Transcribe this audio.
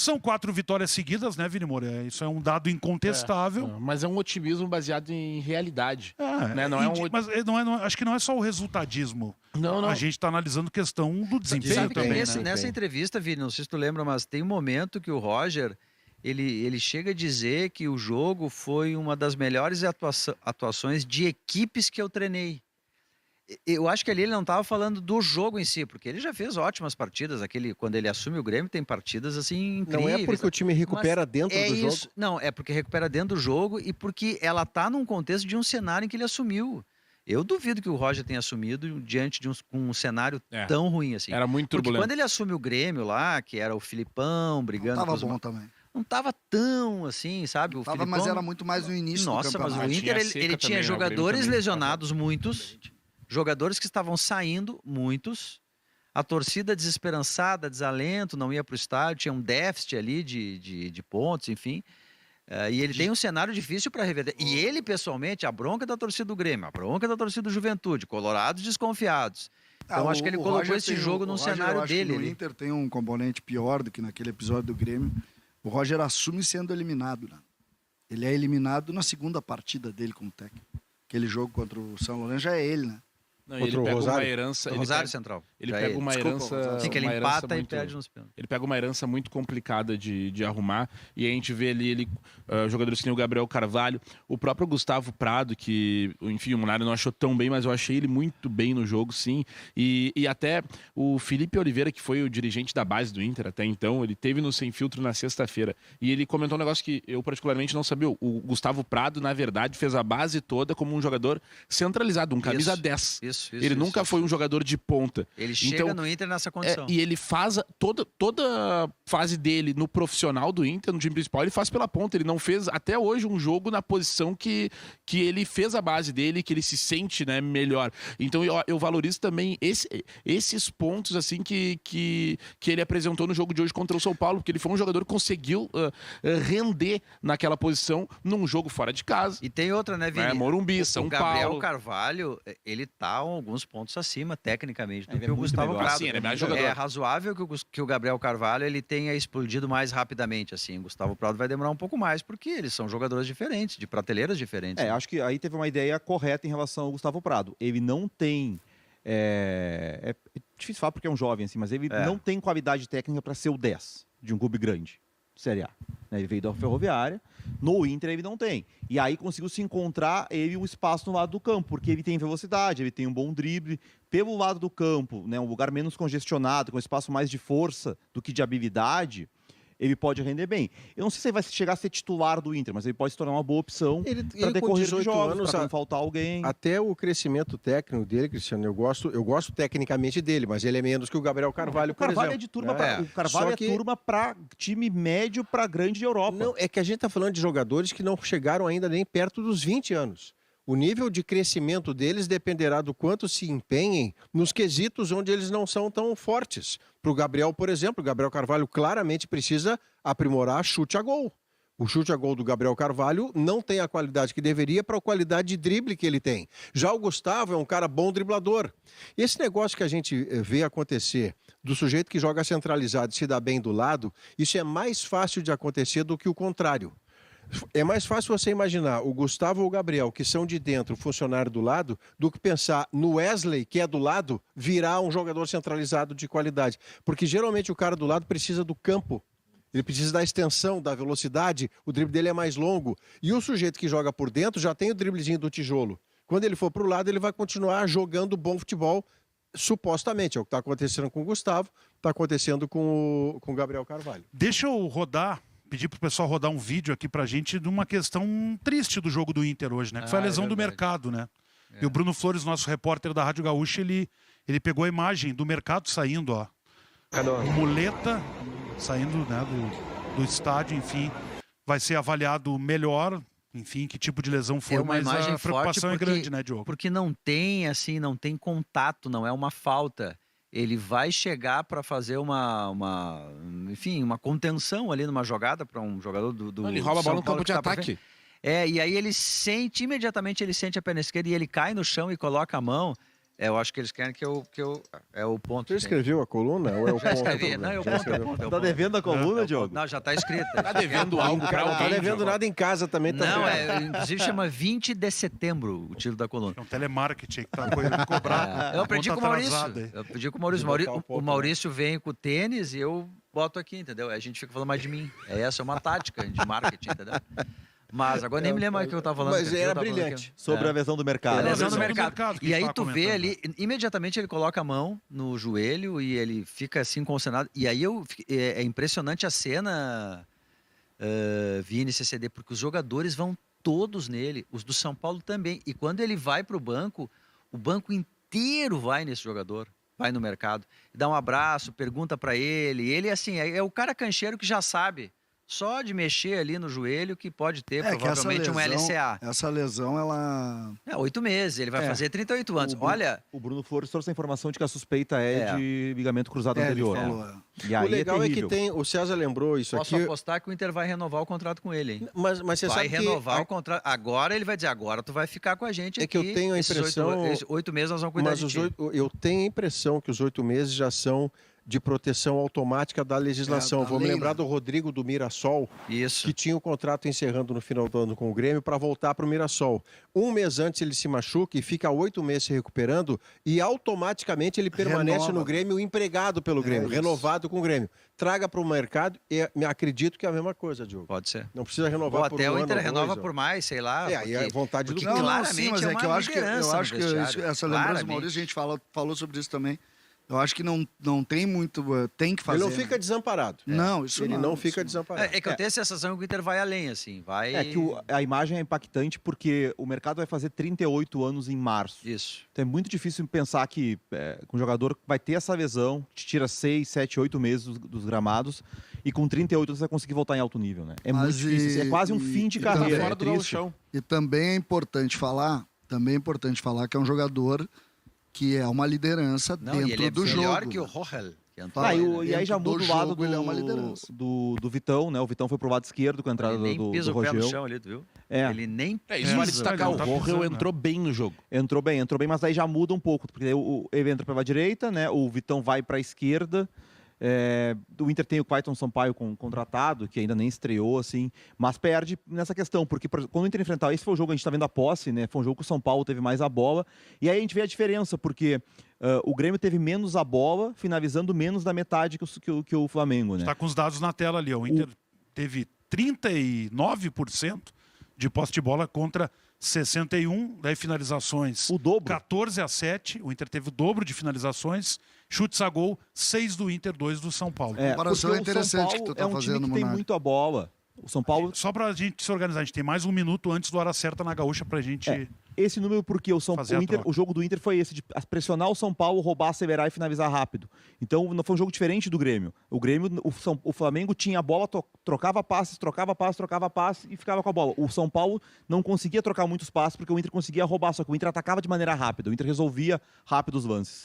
São 4 vitórias seguidas, né, Vini Moura? Isso é um dado incontestável. Mas é um otimismo baseado em realidade. Né? Mas acho que não é só o resultadismo. Não. A gente está analisando questão do desempenho Sabe que também, nessa entrevista, Vini, não sei se tu lembra, mas tem um momento que o Roger, ele chega a dizer que o jogo foi uma das melhores atuações de equipes que eu treinei. Eu acho que ali ele não estava falando do jogo em si, porque ele já fez ótimas partidas. Quando ele assume o Grêmio, tem partidas assim incríveis. Não é porque o time recupera dentro do jogo? Não, é porque recupera dentro do jogo e porque ela está num contexto de um cenário em que ele assumiu. Eu duvido que o Roger tenha assumido diante de um cenário tão ruim assim. Era muito turbulento. Porque quando ele assume o Grêmio lá, que era o Filipão brigando... Não tava bom também. Não tava tão assim, sabe? O Filipão... Mas era muito mais no início do campeonato. Mas o Inter, ele tinha jogadores lesionados, muitos. Jogadores que estavam saindo, muitos. A torcida desesperançada, desalento, não ia para o estádio. Tinha um déficit ali de pontos, enfim. E ele tem um cenário difícil para reverter. E ele, pessoalmente, a bronca da torcida do Grêmio, a bronca da torcida do Juventude, colorados desconfiados. Então, acho que ele colocou esse jogo num cenário dele. O Inter tem um componente pior do que naquele episódio do Grêmio. O Roger assume sendo eliminado, né? Ele é eliminado na segunda partida dele como técnico. Aquele jogo contra o São Lourenço já é ele, né? Não, ele pega uma herança. Rosário Central. Ele pega uma herança. Sim, que ele empata e perde nos pênaltis. Ele pega uma herança muito complicada de arrumar. E a gente vê ali jogadores que nem o Gabriel Carvalho, o próprio Gustavo Prado, que, enfim, o Munari não achou tão bem, mas eu achei ele muito bem no jogo, sim. E até o Felipe Oliveira, que foi o dirigente da base do Inter até então, ele teve no Sem Filtro na sexta-feira. E ele comentou um negócio que eu particularmente não sabia. O Gustavo Prado, na verdade, fez a base toda como um jogador centralizado, um camisa 10. Ele nunca foi um jogador de ponta. Ele chega no Inter nessa condição. E ele faz toda a fase dele no profissional do Inter, no time principal, ele faz pela ponta. Ele não fez até hoje um jogo na posição que ele fez a base dele, que ele se sente, né, melhor. Então eu valorizo também esses pontos assim que ele apresentou no jogo de hoje contra o São Paulo, porque ele foi um jogador que conseguiu render naquela posição num jogo fora de casa. E tem outra, né, Vini? Morumbi, São Paulo. O Gabriel Carvalho, ele tá alguns pontos acima, tecnicamente, do que o Gustavo Prado. Sim, ele é mais jogador. É razoável que o Gabriel Carvalho ele tenha explodido mais rapidamente. Assim. O Gustavo Prado vai demorar um pouco mais, porque eles são jogadores diferentes, de prateleiras diferentes. Acho que aí teve uma ideia correta em relação ao Gustavo Prado. Ele não tem... É difícil falar porque é um jovem, assim, mas ele não tem qualidade técnica para ser o 10 de um clube grande. Série A. Ele veio da Ferroviária, no Inter ele não tem. E aí conseguiu se encontrar ele um espaço no lado do campo, porque ele tem velocidade, ele tem um bom drible. Pelo lado do campo, né, um lugar menos congestionado, com um espaço mais de força do que de habilidade, ele pode render bem. Eu não sei se ele vai chegar a ser titular do Inter, mas ele pode se tornar uma boa opção para decorrer de jogos, para não faltar alguém. Até o crescimento técnico dele, Cristiano, eu gosto tecnicamente dele, mas ele é menos que o Gabriel Carvalho, por exemplo. O Carvalho é de turma o Carvalho é turma para time médio para grande de Europa. Não, é que a gente está falando de jogadores que não chegaram ainda nem perto dos 20 anos. O nível de crescimento deles dependerá do quanto se empenhem nos quesitos onde eles não são tão fortes. Para o Gabriel, por exemplo, o Gabriel Carvalho claramente precisa aprimorar chute a gol. O chute a gol do Gabriel Carvalho não tem a qualidade que deveria para a qualidade de drible que ele tem. Já o Gustavo é um cara bom driblador. Esse negócio que a gente vê acontecer do sujeito que joga centralizado e se dá bem do lado, isso é mais fácil de acontecer do que o contrário. É mais fácil você imaginar o Gustavo ou o Gabriel, que são de dentro, funcionário do lado, do que pensar no Wesley, que é do lado, virar um jogador centralizado de qualidade. Porque geralmente o cara do lado precisa do campo. Ele precisa da extensão, da velocidade, o drible dele é mais longo. E o sujeito que joga por dentro já tem o driblezinho do tijolo. Quando ele for para o lado, ele vai continuar jogando bom futebol, supostamente. É o que está acontecendo com o Gustavo, está acontecendo com o Gabriel Carvalho. Deixa eu pedir pro pessoal rodar um vídeo aqui pra gente de uma questão triste do jogo do Inter hoje, né? Que foi a lesão do mercado, né? E o Bruno Flores, nosso repórter da Rádio Gaúcha, ele pegou a imagem do mercado saindo, ó. Muleta saindo, né, do estádio, enfim. Vai ser avaliado melhor, enfim, que tipo de lesão foi, uma mas imagem a preocupação forte é grande, né, Diogo? Porque não tem contato, não é uma falta. Ele vai chegar para fazer uma contenção ali numa jogada para um jogador do ele rouba a bola no campo de tá ataque. E aí imediatamente ele sente a perna esquerda e ele cai no chão e coloca a mão. Eu acho que eles querem que eu é o ponto. Você escreveu a coluna? Ou é o Já ponto? escrevi. Não, é o Já ponto, é o escreveu? ponto. é o Tá ponto. devendo a coluna, Diogo? Não, já tá escrito. Tá devendo algo pra Não tá alguém. devendo Diogo. nada em casa também. Tá Não, vendo? inclusive chama 20 de setembro o título da coluna. É um telemarketing que tá cobrado. Eu aprendi com o Maurício. Atrasada aí. Eu aprendi com o Maurício. Vou botar um O pouco, Maurício vem com o tênis e eu boto aqui, entendeu? A gente fica falando mais de mim. Essa é uma tática de marketing, entendeu? Mas agora nem me lembro mais o que eu tava falando. Mas que eu era tava falando brilhante. aqui. Sobre É. a lesão do mercado. A Era lesão a do lesão do mercado. mercado que E a gente aí tava tu vê comentando, ali, imediatamente ele coloca a mão no joelho e ele fica assim consternado. E aí é impressionante a cena, Vini, CCD, porque os jogadores vão todos nele, os do São Paulo também. E quando ele vai pro banco, o banco inteiro vai nesse jogador, vai no mercado, dá um abraço, pergunta para ele. Ele, assim, é o cara cancheiro que já sabe. Só de mexer ali no joelho que pode ter, É que essa provavelmente, um LCA. Essa lesão, ela... 8 meses, ele vai fazer 38 anos. Olha, O Bruno Flores trouxe a informação de que a suspeita é de ligamento cruzado ele anterior. falou, E aí O legal é que terrível. tem. O César lembrou isso posso aqui. apostar que o Inter vai renovar o contrato com ele, hein? Mas você Vai sabe que renovar o contrato. Agora ele vai dizer, agora tu vai ficar com a gente É aqui. que eu tenho a esses impressão- esses 8 meses nós vamos cuidar Mas de os ti. eu tenho a impressão que os 8 meses já são de proteção automática da legislação. da Vamos lei, lembrar né? do Rodrigo do Mirassol, Isso. que tinha o contrato encerrando no final do ano com o Grêmio para voltar para o Mirassol. Um mês antes ele se machuca e fica 8 meses se recuperando e automaticamente ele permanece Renova. no Grêmio empregado pelo Grêmio, isso. renovado com o Grêmio. Traga para o mercado e me acredito que é a mesma coisa, Diogo. Pode ser. Não precisa renovar Ou por até um o ano Inter ou dois, renova ó. por mais, sei lá. É, aí é vontade do porque clube. claramente sim, mas é é que eu uma acho que liderança no essa vestiário. lembrança, Claramente. Maurício, a gente falou sobre isso também. Eu acho que não tem muito, tem que fazer. Ele não fica né? desamparado. Não, isso Ele não. não fica isso desamparado. É que eu tenho a sensação que o Inter vai além, assim. Vai. É que a imagem é impactante porque o mercado vai fazer 38 anos em março. Isso. Então é muito difícil pensar que um jogador vai ter essa lesão, te tira 6, 7, 8 meses dos gramados e com 38 você vai conseguir voltar em alto nível, né? É Mas muito difícil. É quase um fim de carreira. Fora É do triste. gauchão. E também é importante falar que é um jogador que é uma liderança Não, e ele dentro é do melhor jogo. que o Rohel. Que entrou, Ah, né? e aí já Dentro muda do o lado jogo, ele é uma liderança. do Vitão, né? O Vitão foi pro lado esquerdo com a entrada Ele nem do pisa o pé no Rogel. chão ali, tu viu? É. Ele nem Isso vale pisa. destacar. O Ele tá Rohel pisando, entrou bem no jogo. Entrou bem, mas daí já muda um pouco, porque daí ele entra pela direita, né? O Vitão vai para a esquerda. O Inter tem o Clayton Sampaio contratado, que ainda nem estreou, assim, mas perde nessa questão, porque por exemplo, quando o Inter enfrentar, esse foi o jogo, a gente tá vendo a posse, né? Foi um jogo que o São Paulo teve mais a bola, e aí a gente vê a diferença, porque o Grêmio teve menos a bola, finalizando menos da metade que o Flamengo, né? Está com os dados na tela ali. Ó. O Inter teve 39% de posse de bola contra 61%, daí finalizações O dobro. 14-7. O Inter teve o dobro de finalizações. Chutes a gol, 6 do Inter, 2 do São Paulo. comparação porque é o São interessante Paulo que tu tá é um fazendo, time que tem Monark. muito a bola. O São Paulo Só pra gente se organizar, a gente tem mais um minuto antes do Hora Certa na Gaúcha pra gente... esse número porque Fazer a troca. o jogo do Inter foi esse, de pressionar o São Paulo, roubar, acelerar e finalizar rápido. Então não foi um jogo diferente do Grêmio. O Grêmio, o Flamengo tinha a bola, trocava passes e ficava com a bola. O São Paulo não conseguia trocar muitos passes porque o Inter conseguia roubar, só que o Inter atacava de maneira rápida, o Inter resolvia rápido os lances.